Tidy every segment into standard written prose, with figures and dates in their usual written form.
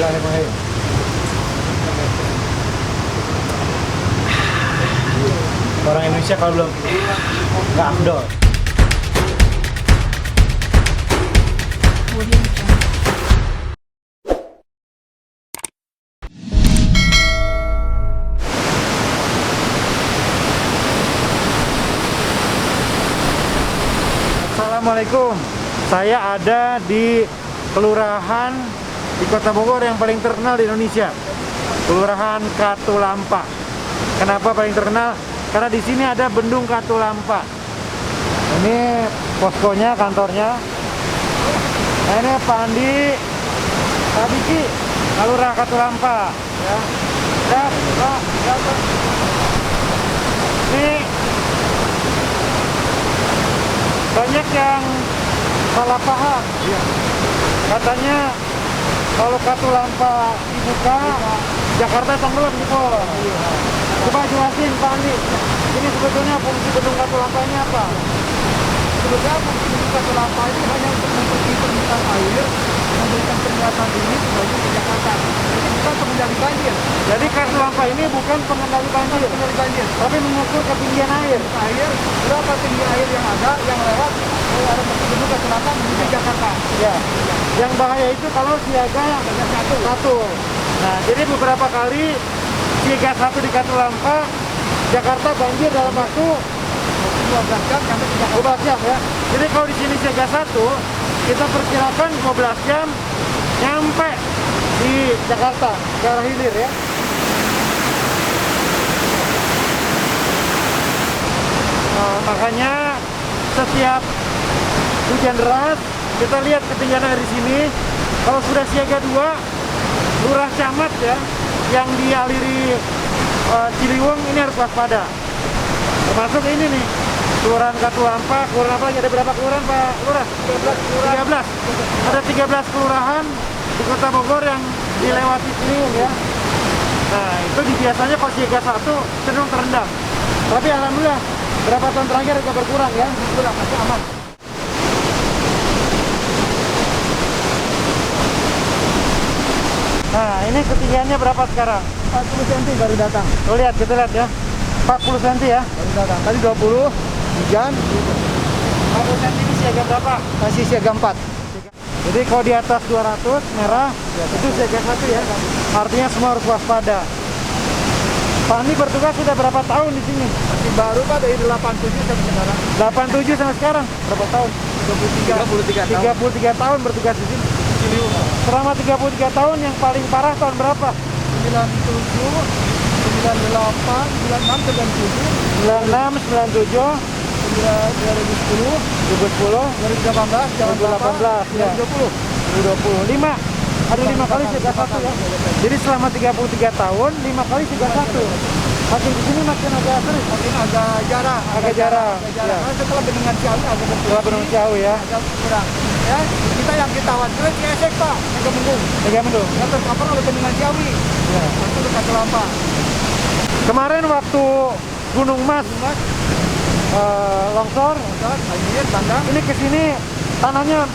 Bismillahirrahmanirrahim. Orang Indonesia kalau belum nggak afdol. Assalamualaikum. Saya ada di kelurahan di Kota Bogor yang paling terkenal di Indonesia, Kelurahan Katulampa. Kenapa paling terkenal? Karena di sini ada Bendung Katulampa. Ini poskonya, kantornya. Nah, ini Pak Andi, Pak Diki, Lurah Katulampa. Ya. Dan Pak, ini banyak yang salah paham. Ya. Katanya kalau Katulampa dibuka, Jakarta tenggelam gitu. Coba jelasin Pak Andi, ini sebetulnya fungsi Bendung Katulampa ini apa? Sebetulnya fungsi Bendung Katulampa ini hanya untuk memperbaiki permukaan air, memberikan peringatan dini sebagai ke Jakarta. Ini bukan pengendali banjir. Jadi Katulampa ini bukan pengendali banjir, tapi mengukur ketinggian air. Berapa tinggi air yang ada, yang lewat, ada Bendung Katulampa menuju Jakarta. Ya. Yang bahaya itu kalau siaga satu. Nah, jadi beberapa kali siaga 1 di Katulampa, Jakarta banjir dalam waktu 12 jam sampai 12 jam ya. Jadi kalau di sini siaga 1, kita perkirakan 12 jam nyampe di Jakarta ke arah hilir ya. Nah, makanya setiap hujan deras kita lihat ketinggian air di sini. Kalau sudah siaga 2, lurah camat ya, yang dialiri Ciliwung ini harus waspada. Termasuk ini nih, Kelurahan Katulampa. Kelurahan apa lagi? Ada berapa kelurahan Pak Lurah? 13. Ada 13 kelurahan di Kota Bogor yang dilewati Ciliwung ya. Nah, itu biasanya kalau siaga 1 cenderung terendam. Tapi alhamdulillah berapa tahun terakhir agak berkurang ya. kurang, masih aman. Nah, ini ketinggiannya berapa sekarang? 40 cm baru datang. Tuh lihat, kita lihat ya. 40 cm ya. Baru datang. Tadi 20, hujan. 40 cm ini siaga berapa? Masih siaga 4. Jadi kalau di atas 200 merah, itu siaga 1 ya. Artinya semua harus waspada. Pak Andi bertugas sudah berapa tahun di sini? Masih baru Pak, dari 87 sampai sekarang. 87 sampai sekarang. Berapa tahun? 33 tahun. 33 tahun bertugas di sini. Ciliwung. Selama 33 tahun yang paling parah tahun berapa? 97, 98, 96, 97, 96, 97, 2010, 2010, 2018, jangan 2018 ya. 2020. 2020. 5. Ada 5 kali siaga 1 ya. Jadi selama 33 tahun 5 kali siaga 1. Makin di sini makin agak sering. Makin agak jarang. Agak jarang. Ya. Karena setelah Bendungan Ciawi agak berkurang. Setelah Bendungan Ciawi ya. Agak berkurang. Ya, yang kita khawatir Ciesek Pak, Mega Mendung. Mega Mendung. Yang tercover oleh Bendungan Ciawi. Ya. Itu ke Katulampa. Kemarin waktu Gunung Mas longsor, Banjir, bandang. ini ke sini tanahnya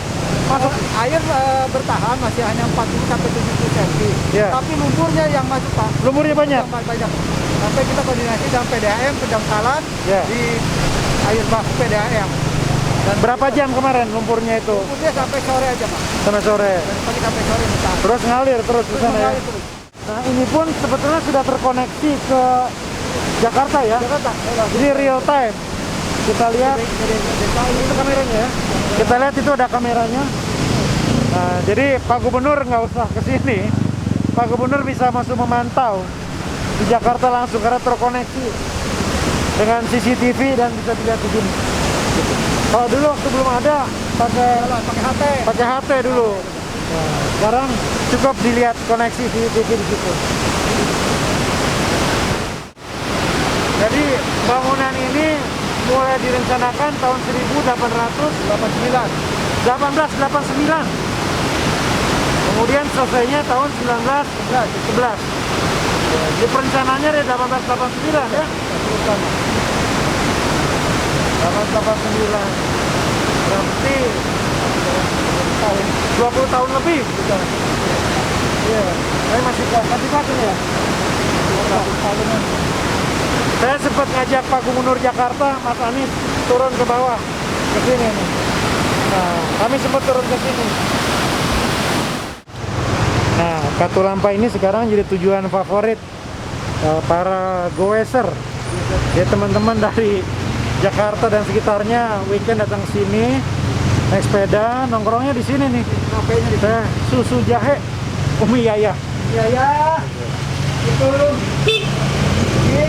masuk. Air bertahan masih hanya 40 sampai 70 cm. Ya. Tapi lumpurnya yang masuk Pak. Lumpurnya banyak. Banyak. Sampai kita koordinasi dengan PDAM, Kedangkalan Ya. di air baku PDAM. Dan Berapa jam kemarin lumpurnya itu? lumpurnya sampai sore aja Pak. Sampai sore. Dari pagi sampai sore besar. Terus ngalir terus ke sana ya. Nah, ini pun sebetulnya sudah terkoneksi ke Jakarta ya. Jakarta. Jadi real time. Kita lihat itu kameranya ya. Kita lihat itu ada kameranya. Nah, jadi Pak Gubernur nggak usah ke sini. Pak Gubernur bisa masuk memantau di Jakarta langsung karena terkoneksi dengan CCTV dan bisa dilihat di sini. Kalau dulu waktu belum ada pakai HT dulu. Nah, sekarang cukup dilihat koneksi CCTV di situ. Jadi bangunan ini mulai direncanakan tahun 1889. Kemudian selesainya tahun 1911. Di perencanaannya dari 1889 ya. 1889. Berarti 20 tahun lebih. Iya. Tapi masih kuat, masih kuat ini ya? Saya sempat ngajak Pak Gubernur Jakarta, Mas Anies, turun ke bawah, ke sini nih. Nah, kami sempat turun ke sini. Nah, Katulampa ini sekarang jadi tujuan favorit para goeser. Ya, teman-teman dari Jakarta dan sekitarnya weekend datang sini, naik sepeda, nongkrongnya di sini nih. Ngapainnya di sini? Susu jahe Umi Yaya. Yaya, itu ini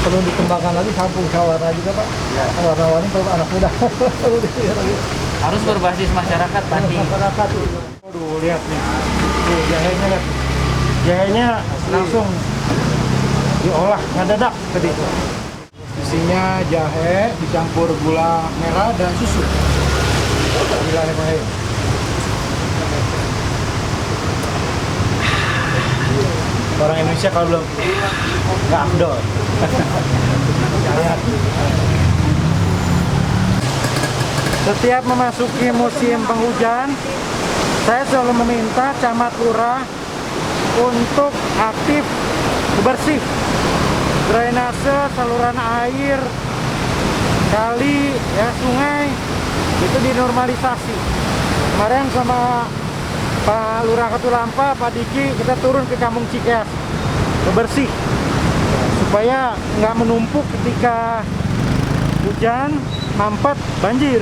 perlu dikembangkan lagi kampung Sawarna juga Pak. Ya. Warna-warni kalau anak muda. Harus berbasis masyarakat pasti. Masyarakat. Aduh, lihat nih. Tuh, jahenya lihat. Jahenya langsung diolah, ngedadak tadi. Isinya jahe dicampur gula merah dan susu. Bismillahirrahmanirrahim. Orang Indonesia kalau belum nggak afdol. Setiap memasuki musim penghujan, saya selalu meminta camat lurah untuk aktif bersih drainase, saluran air, kali, ya sungai itu dinormalisasi. Kemarin sama Pak Lurah Katulampa, Pak Diki, kita turun ke Kampung Cikeas bebersih supaya nggak menumpuk ketika hujan, mampet, banjir.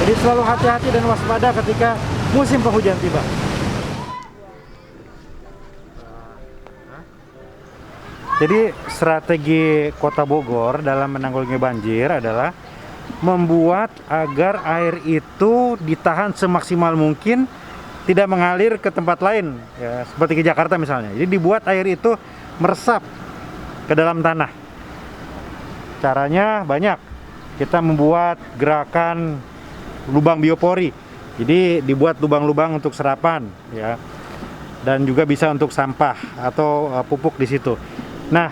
Jadi selalu hati-hati dan waspada ketika musim penghujan tiba. Jadi strategi Kota Bogor dalam menanggulangi banjir adalah membuat agar air itu ditahan semaksimal mungkin, tidak mengalir ke tempat lain, ya, seperti ke Jakarta misalnya. Jadi dibuat air itu meresap ke dalam tanah. Caranya banyak. Kita membuat gerakan lubang biopori. Jadi dibuat lubang-lubang untuk serapan, ya, dan juga bisa untuk sampah atau pupuk di situ. Nah,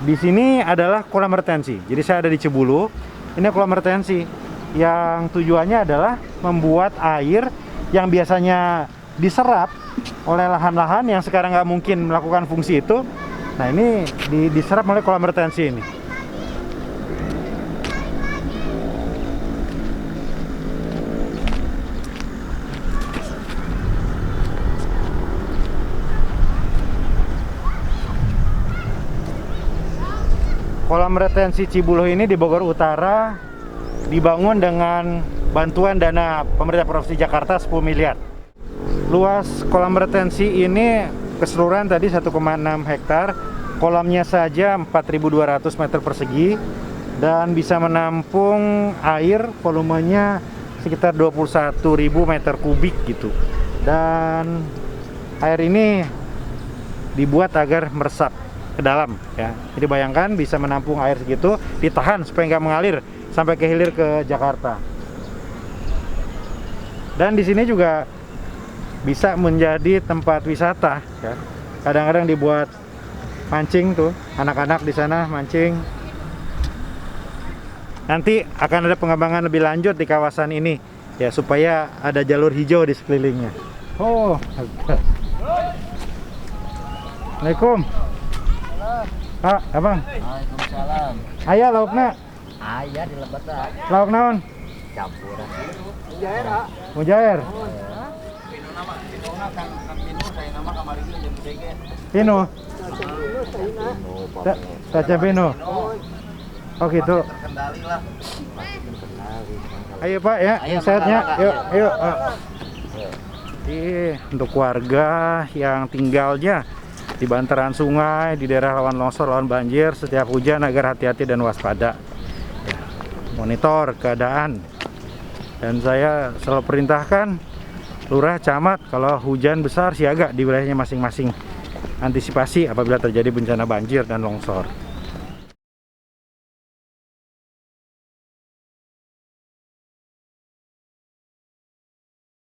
di sini adalah kolam retensi. Jadi saya ada di Cibulu. Ini kolam retensi yang tujuannya adalah membuat air yang biasanya diserap oleh lahan-lahan yang sekarang nggak mungkin melakukan fungsi itu. Nah, ini diserap oleh kolam retensi ini. Kolam retensi Cibuluh ini di Bogor Utara dibangun dengan bantuan dana pemerintah Provinsi Jakarta 10 miliar. Luas kolam retensi ini keseluruhan tadi 1,6 hektar. Kolamnya saja 4.200 meter persegi dan bisa menampung air volumenya sekitar 21.000 meter kubik gitu. Dan air ini dibuat agar meresap ke dalam, ya. Jadi bayangkan bisa menampung air segitu, ditahan supaya nggak mengalir sampai ke hilir ke Jakarta. Dan di sini juga bisa menjadi tempat wisata, ya. Kadang-kadang dibuat mancing tuh, anak-anak di sana mancing. Nanti akan ada pengembangan lebih lanjut di kawasan ini, ya, supaya ada jalur hijau di sekelilingnya. Oh, Assalamualaikum. Pak, abang. Waalaikumsalam. Aya laukna. Aya di lebeta. Lauk naon? Campuran. Mujair. Pino. Saja Pino. Oh gitu. Terkendali lah. Ayo Pak ya, Ayo, sehatnya. Pak. Yuk, yuk. Untuk warga yang tinggalnya di bantaran sungai, di daerah rawan longsor, rawan banjir, setiap hujan agar hati-hati dan waspada, ya, monitor keadaan. Dan saya selalu perintahkan lurah, camat, kalau hujan besar siaga di wilayahnya masing-masing, antisipasi apabila terjadi bencana banjir dan longsor.